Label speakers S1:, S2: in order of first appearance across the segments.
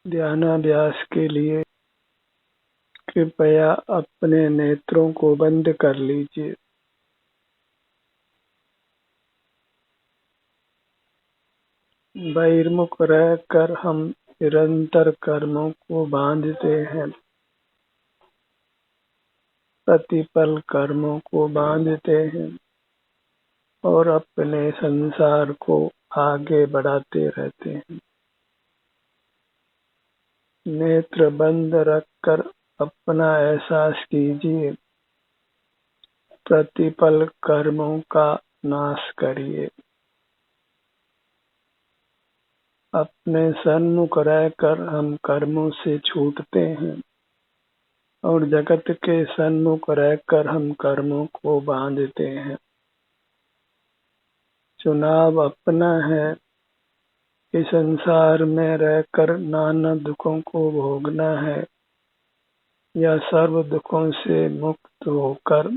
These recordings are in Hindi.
S1: ध्यानाभ्यास के लिए कृपया अपने नेत्रों को बंद कर लीजिए। बहिर्मुख रहकर हम निरंतर कर्मों को बांधते हैं, प्रतिपल कर्मों को बांधते हैं और अपने संसार को आगे बढ़ाते रहते हैं। नेत्र बंद रखकर अपना एहसास कीजिए, प्रतिपल कर्मों का नाश करिए। अपने सन्मुख रहकर हम कर्मों से छूटते हैं और जगत के सन्मुख रहकर हम कर्मों को बांधते हैं। चुनाव अपना है कि संसार में रहकर नाना दुखों को भोगना है या सर्व दुखों से मुक्त होकर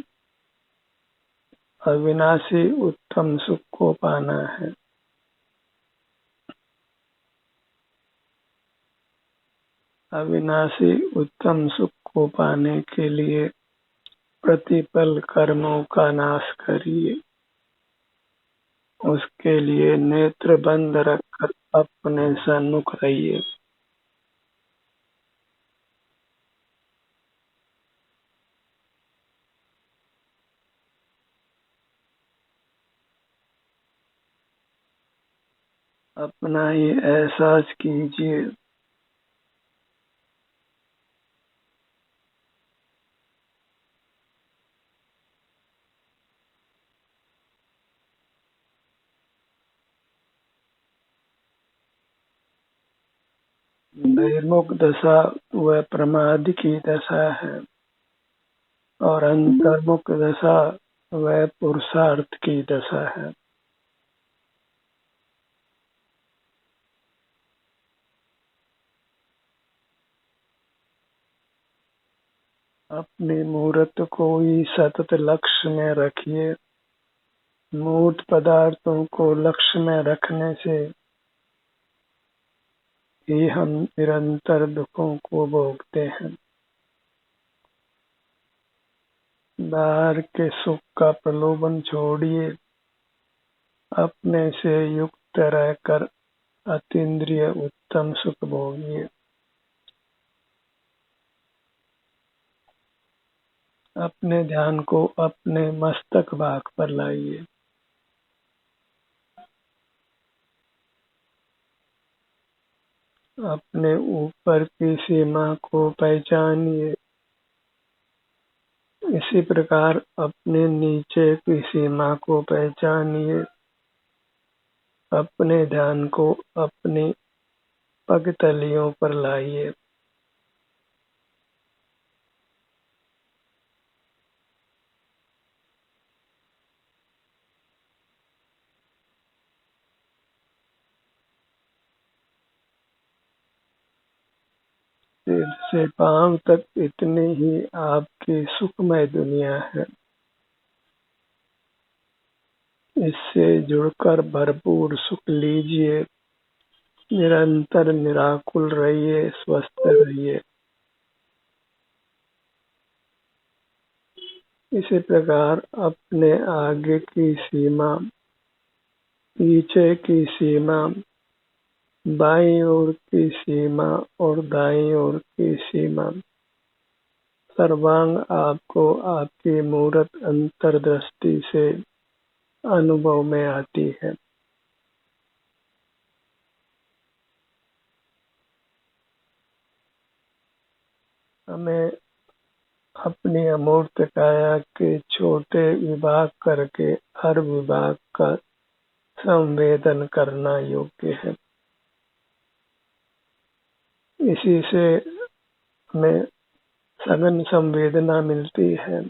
S1: अविनाशी उत्तम सुख को पाना है। अविनाशी उत्तम सुख को पाने के लिए प्रतिपल कर्मों का नाश करिए। उसके लिए नेत्र बंद रखकर अपने सन्मुख रहिए। अपना ही एहसास कीजिए। बहिर्मुख दशा वह प्रमाद की दशा है और अंतर्मुख दशा वह पुरुषार्थ की दशा है। अपने मूर्त को ही सतत लक्ष्य में रखिए। मूर्त पदार्थों को लक्ष्य में रखने से ही हम निरंतर दुखों को भोगते हैं। बाहर के सुख का प्रलोभन छोड़िए। अपने से युक्त रहकर अतीन्द्रिय उत्तम सुख भोगिए। अपने ध्यान को अपने मस्तक भाग पर लाइए। अपने ऊपर की सीमा को पहचानिए। इसी प्रकार अपने नीचे की सीमा को पहचानिए। अपने ध्यान को अपनी पगतलियों पर लाइए। सिर से पांव तक इतनी ही आपकी सुखमय दुनिया है। इससे जुड़कर भरपूर सुख लीजिए। निरंतर निराकुल रहिए, स्वस्थ रहिए। इसी प्रकार अपने आगे की सीमा, पीछे की सीमा, बाईं ओर की सीमा और दाईं ओर की सीमा, सर्वांग आपको आपकी मूर्त अंतर्दृष्टि से अनुभव में आती है। हमें अपनी अमूर्त काया के छोटे विभाग करके हर विभाग का संवेदन करना योग्य है। इसी से हमें सघन संवेदना मिलती है।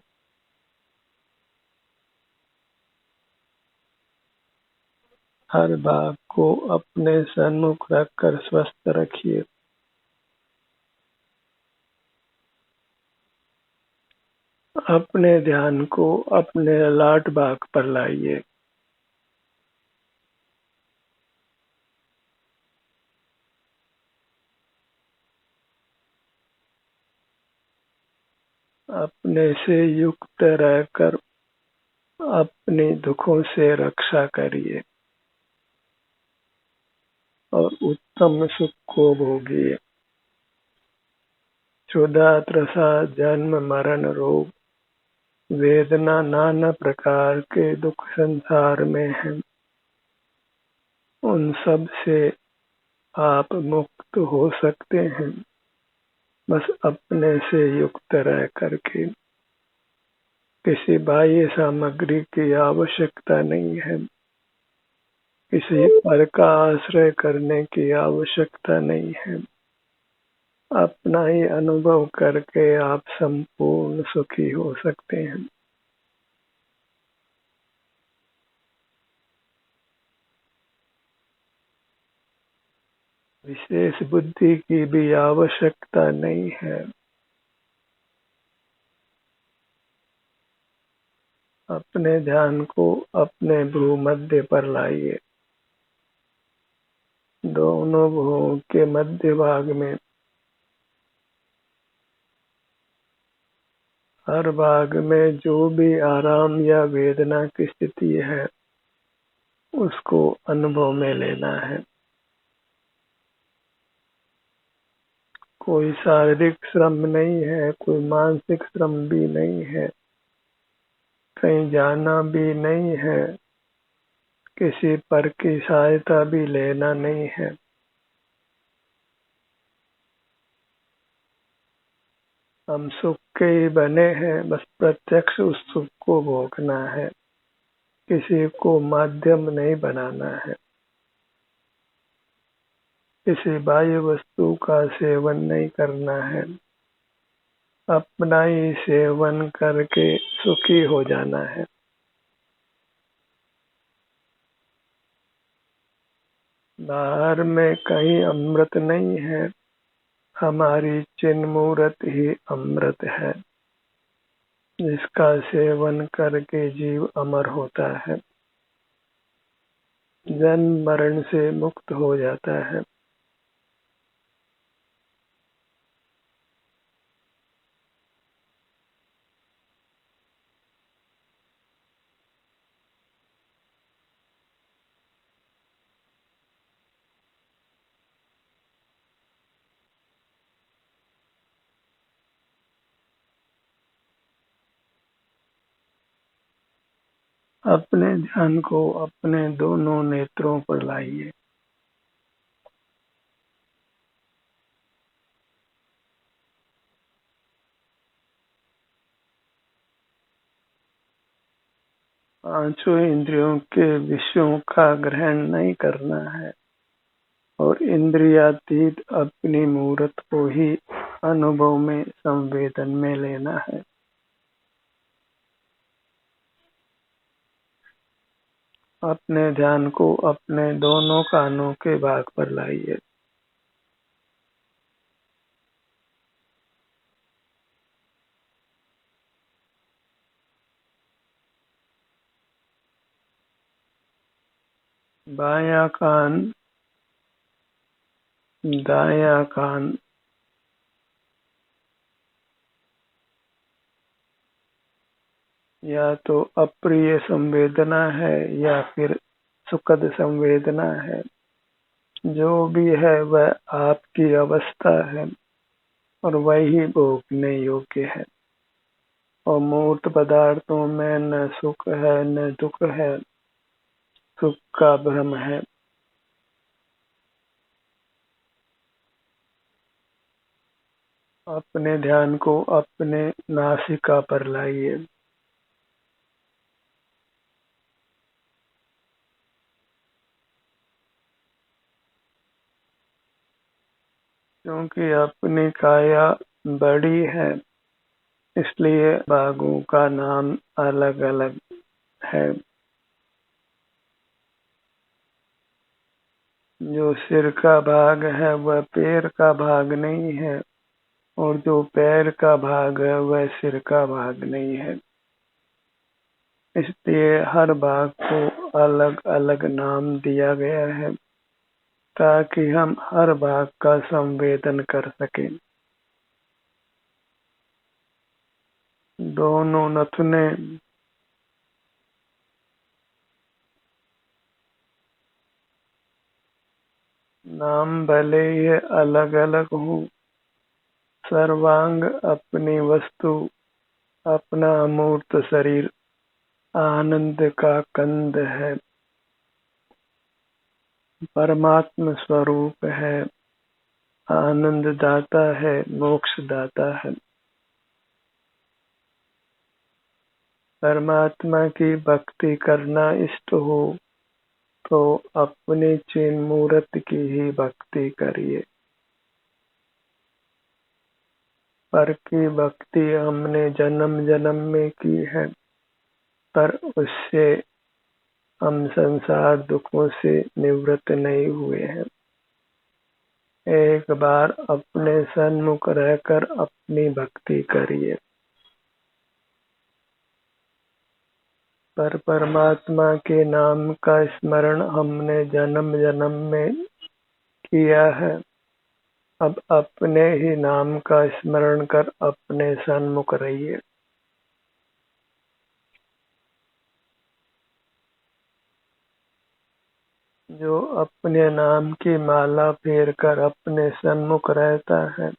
S1: हर भाग को अपने सन्मुख रखकर स्वस्थ रखिए। अपने ध्यान को अपने ललाट भाग पर लाइए। अपने से युक्त रहकर अपने दुखों से रक्षा करिए और उत्तम सुख को भोगिए। क्षुधा त्रसा जन्म मरण रोग वेदना नाना प्रकार के दुख संसार में हैं। उन सब से आप मुक्त हो सकते हैं बस अपने से युक्त रह करके। किसी बाह्य सामग्री की आवश्यकता नहीं है, किसी पर का आश्रय करने की आवश्यकता नहीं है। अपना ही अनुभव करके आप संपूर्ण सुखी हो सकते हैं। विशेष बुद्धि की भी आवश्यकता नहीं है। अपने ध्यान को अपने भ्रूमध्य पर लाइए। दोनों भ्रुओं के मध्य भाग में हर भाग में जो भी आराम या वेदना की स्थिति है उसको अनुभव में लेना है। कोई शारीरिक श्रम नहीं है, कोई मानसिक श्रम भी नहीं है, कहीं जाना भी नहीं है, किसी पर की सहायता भी लेना नहीं है। हम सुख के ही बने हैं, बस प्रत्यक्ष उस सुख को भोगना है, किसी को माध्यम नहीं बनाना है। किसी बाह्य वस्तु का सेवन नहीं करना है, अपना ही सेवन करके सुखी हो जाना है। बाहर में कहीं अमृत नहीं है, हमारी चिन्मूर्त ही अमृत है, जिसका सेवन करके जीव अमर होता है, जन्म मरण से मुक्त हो जाता है। अपने ध्यान को अपने दोनों नेत्रों पर लाइए। पांचों इंद्रियों के विषयों का ग्रहण नहीं करना है और इंद्रियातीत अपनी मूर्त को ही अनुभव में संवेदन में लेना है। अपने ध्यान को अपने दोनों कानों के भाग पर लाइए। बायां कान, दायां कान, या तो अप्रिय संवेदना है या फिर सुखद संवेदना है। जो भी है वह आपकी अवस्था है और वही भोगने योग्य है। और मूर्त पदार्थों में न सुख है न दुख है, सुख का भ्रम है। अपने ध्यान को अपने नासिका पर लाइए। क्योंकि अपनी काया बड़ी है इसलिए भागों का नाम अलग अलग है। जो सिर का भाग है वह पैर का भाग नहीं है और जो पैर का भाग है वह सिर का भाग नहीं है। इसलिए हर भाग को अलग अलग नाम दिया गया है ताकि हम हर भाग का संवेदन कर सकें। दोनों नथुने नाम भले ये अलग अलग हों, सर्वांग अपनी वस्तु, अपना अमूर्त शरीर आनंद का कंद है, परमात्म स्वरूप है, आनंद दाता है, मोक्ष दाता है। परमात्मा की भक्ति करना इष्ट हो तो अपने चिन्ह मूर्त की ही भक्ति करिए। पर की भक्ति हमने जन्म जन्म में की है, पर उससे हम संसार दुखों से निवृत्त नहीं हुए हैं। एक बार अपने सन्मुख रहकर अपनी भक्ति करिए। पर परमात्मा के नाम का स्मरण हमने जन्म जन्म में किया है, अब अपने ही नाम का स्मरण कर अपने सन्मुख रहिए। जो अपने नाम की माला फेर कर अपने सन्मुख रहता है,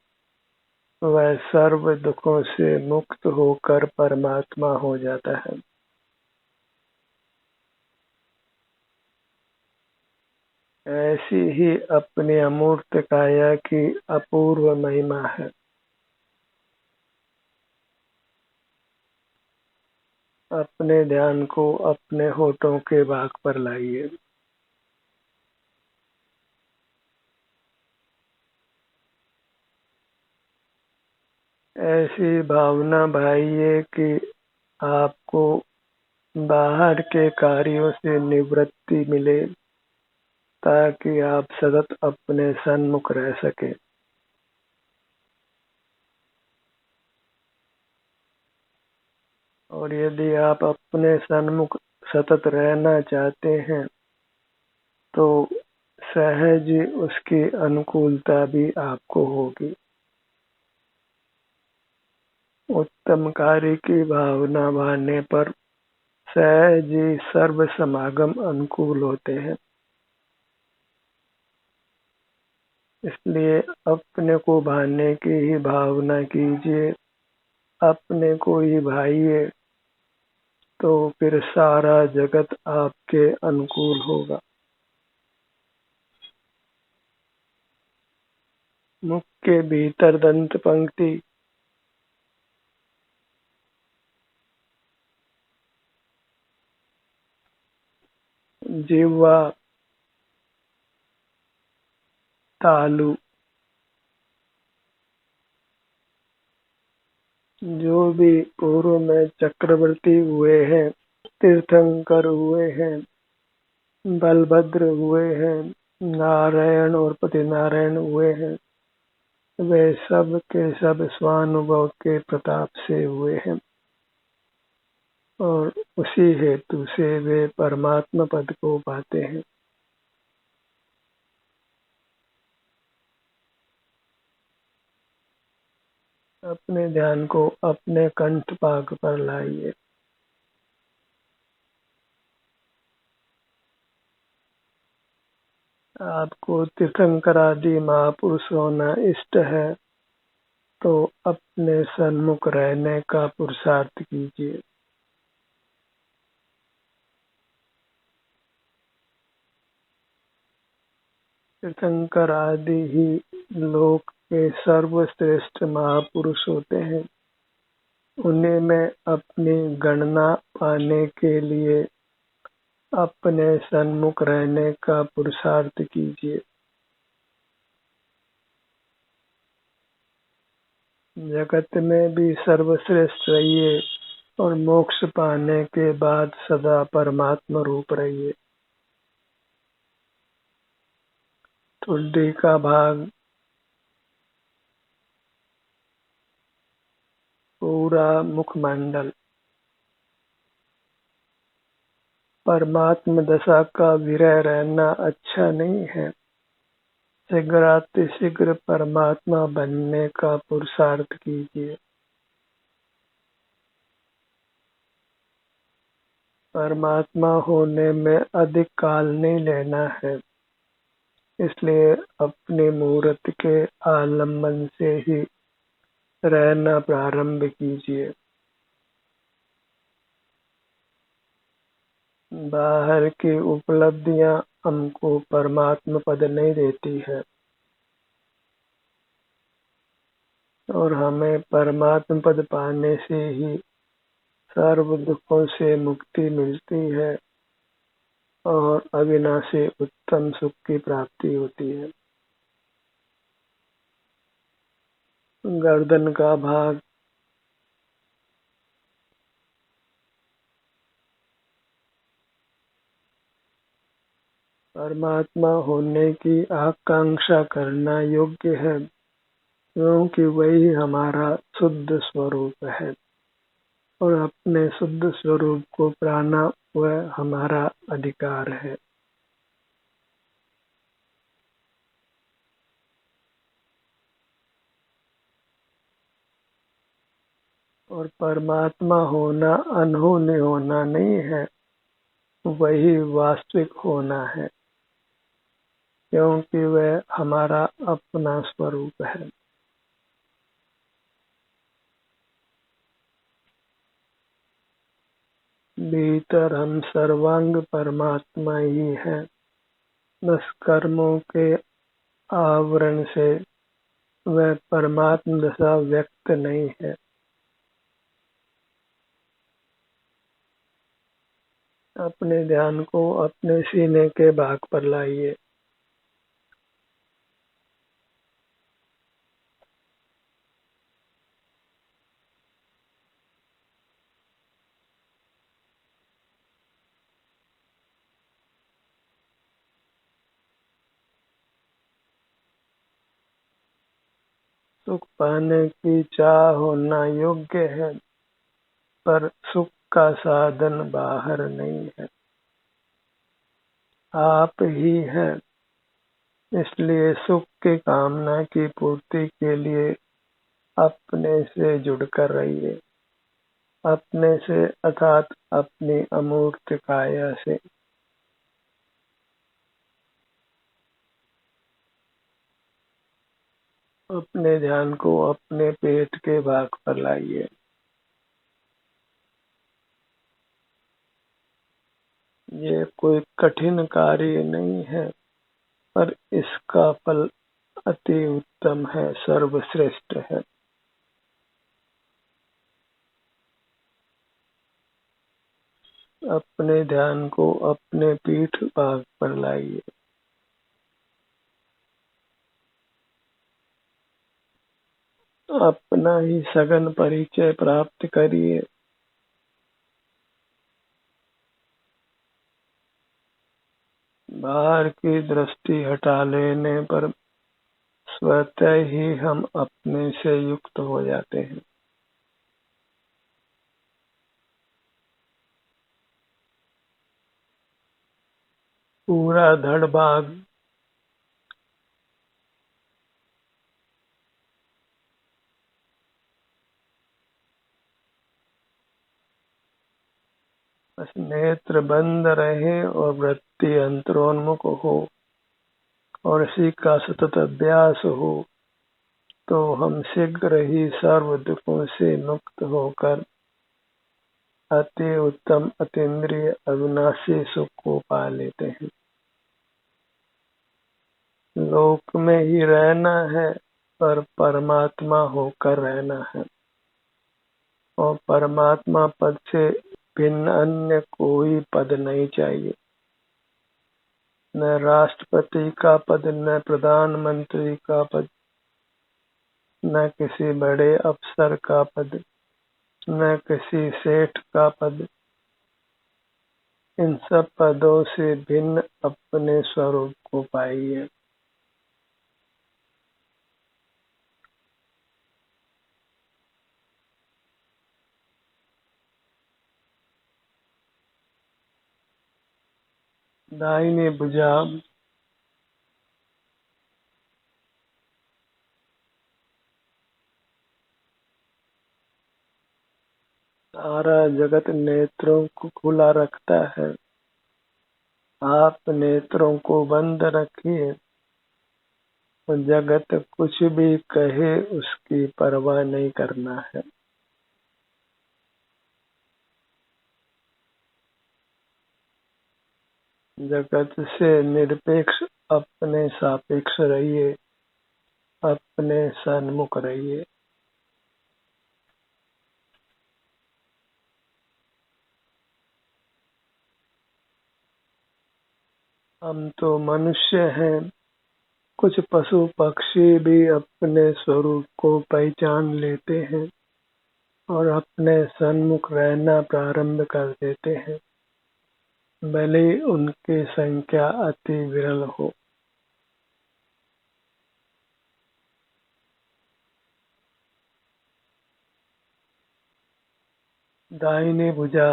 S1: वह सर्व दुखों से मुक्त होकर परमात्मा हो जाता है। ऐसी ही अपनी अमूर्त काया की अपूर्व महिमा है। अपने ध्यान को अपने होठों के भाग पर लाइए। ऐसी भावना भाइये कि आपको बाहर के कार्यों से निवृत्ति मिले, ताकि आप सतत अपने सन्मुख रह सके। और यदि आप अपने सन्मुख सतत रहना चाहते हैं तो सहज उसकी अनुकूलता भी आपको होगी। उत्तम कार्य की भावना बढ़ने पर सहज ही सर्व समागम अनुकूल होते हैं। इसलिए अपने को भाने की ही भावना कीजिए, अपने को ही भाइये, तो फिर सारा जगत आपके अनुकूल होगा। मुख के भीतर दंत पंक्ति, जिह्वा, तालु, जो भी पूर्व में चक्रवर्ती हुए हैं, तीर्थंकर हुए हैं, बलभद्र हुए हैं, नारायण और पतिनारायण हुए हैं, वे सब के सब स्वानुभव के प्रताप से हुए हैं और उसी हेतु से वे परमात्मा पद को पाते हैं। अपने ध्यान को अपने कंठ पाग पर लाइए। आपको तीर्थंकर आदि महापुरुष होना इष्ट है तो अपने सन्मुख रहने का पुरुषार्थ कीजिए। तीर्थंकर आदि ही लोक के सर्वश्रेष्ठ महापुरुष होते हैं। उन्हें में अपनी गणना पाने के लिए अपने सन्मुख रहने का पुरुषार्थ कीजिए। जगत में भी सर्वश्रेष्ठ रहिए और मोक्ष पाने के बाद सदा परमात्मा रूप रहिए। ठुड्डी का भाग पूरा मुखमंडल। परमात्म दशा का विरह रहना अच्छा नहीं है। शीघ्रातिशीघ्र परमात्मा बनने का पुरुषार्थ कीजिए। परमात्मा होने में अधिक काल नहीं लेना है, इसलिए अपनी मूर्त के आलम्बन से ही रहना प्रारंभ कीजिए। बाहर की उपलब्धियां हमको परमात्मा पद नहीं देती है और हमें परमात्मा पद पाने से ही सर्व दुखों से मुक्ति मिलती है और अविनाशी उत्तम सुख की प्राप्ति होती है। गर्दन का भाग परमात्मा होने की आकांक्षा करना योग्य है, क्योंकि वही हमारा शुद्ध स्वरूप है और अपने शुद्ध स्वरूप को पाना वह हमारा अधिकार है। और परमात्मा होना अनहोनी होना नहीं है, वही वास्तविक होना है, क्योंकि वह हमारा अपना स्वरूप है। भीतर हम सर्वांग परमात्मा ही हैं, बस कर्मों के आवरण से वह परमात्मा दशा व्यक्त नहीं है। अपने ध्यान को अपने सीने के भाग पर लाइए। सुख पाने की चाह होना योग्य है, पर सुख का साधन बाहर नहीं है, आप ही है। इसलिए सुख की कामना की पूर्ति के लिए अपने से जुड़कर रहिए, अपने से अर्थात अपनी अमूर्त काया से। अपने ध्यान को अपने पेट के भाग पर लाइए। ये कोई कठिन कार्य नहीं है, पर इसका फल अति उत्तम है, सर्वश्रेष्ठ है। अपने ध्यान को अपने पीठ भाग पर लाइए। अपना ही सघन परिचय प्राप्त करिए। बाहर की दृष्टि हटा लेने पर स्वतः ही हम अपने से युक्त हो जाते हैं। पूरा धड़ भाग बस नेत्र बंद रहे और वृत्ति अंतरोन्मुख हो और इसी का सतत अभ्यास हो, तो हम शीघ्र ही सर्व दुखों से मुक्त होकर अति उत्तम अतीन्द्रिय अविनाशी सुख को पा लेते हैं। लोक में ही रहना है, पर परमात्मा होकर रहना है और परमात्मा पद से भिन्न अन्य कोई पद नहीं चाहिए। न राष्ट्रपति का पद, न प्रधानमंत्री का पद, न किसी बड़े अफसर का पद, न किसी सेठ का पद। इन सब पदों से भिन्न अपने स्वरूप को पाइए। दाहिनी भुजा सारा जगत नेत्रों को खुला रखता है, आप नेत्रों को बंद रखिए। जगत कुछ भी कहे उसकी परवाह नहीं करना है। जगत से निरपेक्ष अपने सापेक्ष रहिए, अपने सन्मुख रहिए। हम तो मनुष्य हैं, कुछ पशु पक्षी भी अपने स्वरूप को पहचान लेते हैं और अपने सन्मुख रहना प्रारंभ कर देते हैं, भले उनकी संख्या अति विरल हो। दाहिनी भुजा,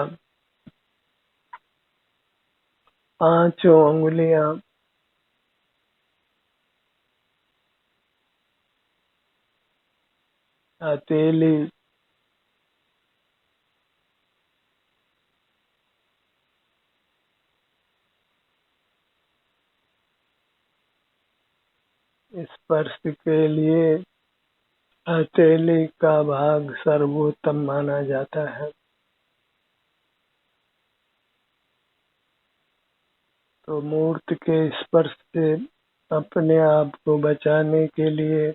S1: पांचों अंगुलियां हथेली, स्पर्श के लिए हथेली का भाग सर्वोत्तम माना जाता है। तो मूर्त के स्पर्श से अपने आप को बचाने के लिए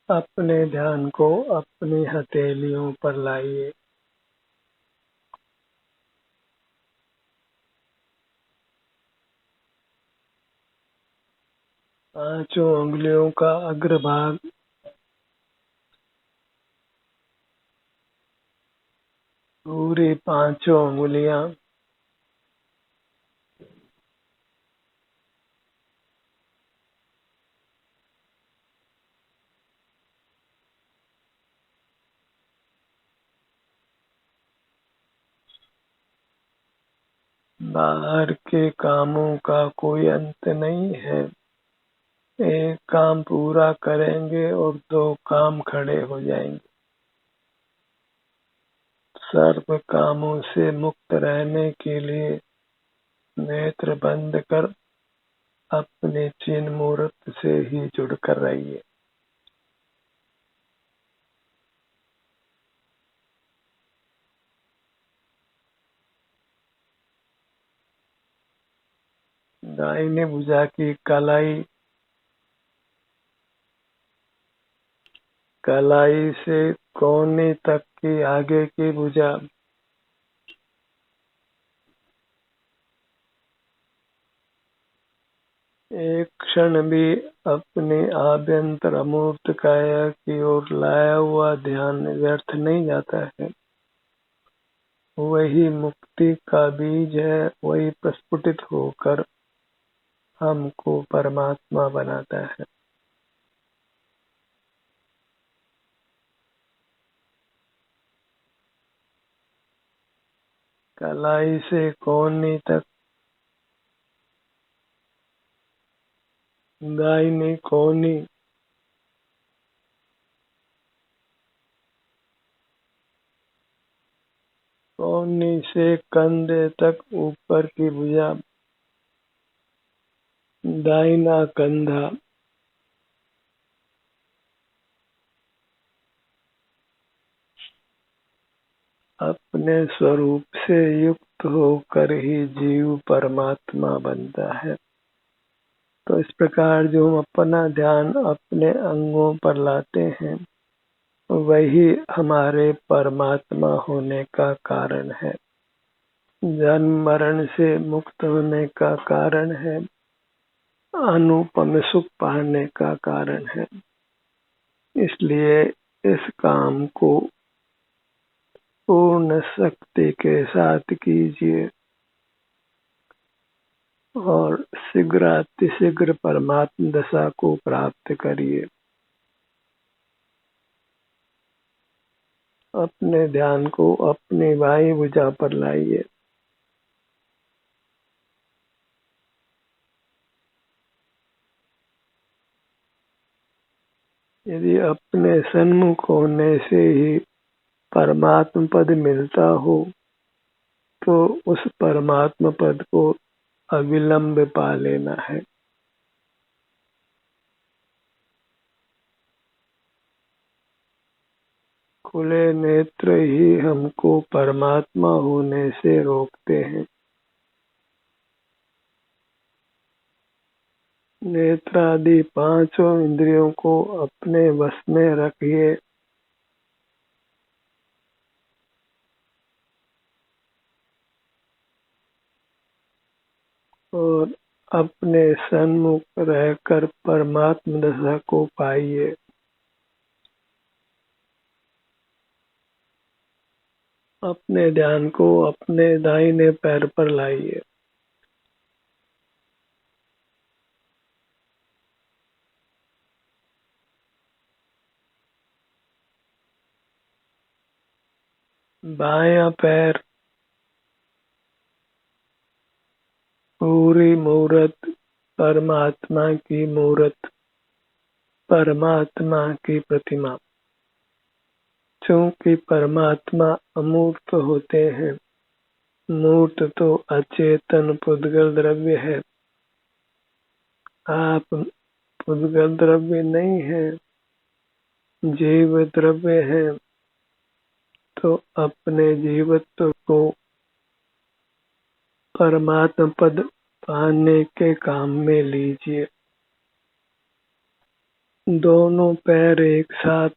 S1: अपने ध्यान को अपनी हथेलियों पर लाइए। पांचों उंगलियों का अग्रभाग पूरी पांचों उंगलियां बाहर के कामों का कोई अंत नहीं है। एक काम पूरा करेंगे और दो काम खड़े हो जाएंगे। सर्व कामों से मुक्त रहने के लिए नेत्र बंद कर अपने चिन्ह मूर्त से ही जुड़कर रहिए। दाहिनी भुजा की कलाई से कोहनी तक की आगे की भुजा एक क्षण भी अपने आभ्यंतर अमूर्त काया की ओर लाया हुआ ध्यान व्यर्थ नहीं जाता है। वही मुक्ति का बीज है, वही प्रस्फुटित होकर हमको परमात्मा बनाता है। कलाई से कोहनी तक दाहिनी कोहनी, कोहनी से कंधे तक ऊपर की भुजा दाहिना कंधा, अपने स्वरूप से युक्त होकर ही जीव परमात्मा बनता है। तो इस प्रकार जो हम अपना ध्यान अपने अंगों पर लाते हैं, वही हमारे परमात्मा होने का कारण है, जन्म मरण से मुक्त होने का कारण है, अनुपम सुख पाने का कारण है। इसलिए इस काम को पूर्ण शक्ति के साथ कीजिए और शीघ्रातिशीघ्र परमात्म दशा को प्राप्त करिए। अपने ध्यान को अपनी बाईं भुजा पर लाइए। यदि अपने सन्मुख होने से ही परमात्म पद मिलता हो तो उस परमात्म पद को अविलंब पा लेना है। खुले नेत्र ही हमको परमात्मा होने से रोकते हैं। नेत्रादि पांचों इंद्रियों को अपने वश में रखिए। और अपने सन्मुख रहकर परमात्म दशा को पाइए। अपने ध्यान को अपने दाहिने पैर पर लाइए। बायां पैर पूरी मूर्त परमात्मा की मूर्त, परमात्मा की प्रतिमा। चूंकि परमात्मा अमूर्त होते हैं, मूर्त तो अचेतन पुद्गल द्रव्य है। आप पुद्गल द्रव्य नहीं है, जीव द्रव्य है। तो अपने जीवत्व को परमात्म पद पाने के काम में लीजिए। दोनों पैर एक साथ,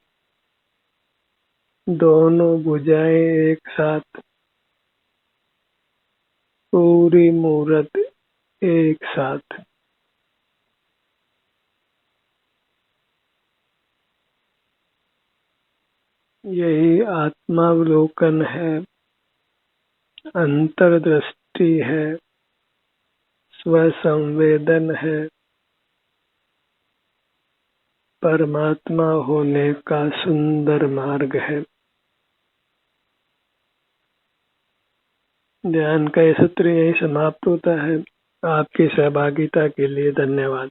S1: दोनों भुजाएं एक साथ, पूरी मूर्त एक साथ। यही आत्मावलोकन है, अंतर्दृष्टि है, स्वसंवेदन है, परमात्मा होने का सुंदर मार्ग है। ध्यान का ये सत्र यही समाप्त होता है। आपकी सहभागिता के लिए धन्यवाद।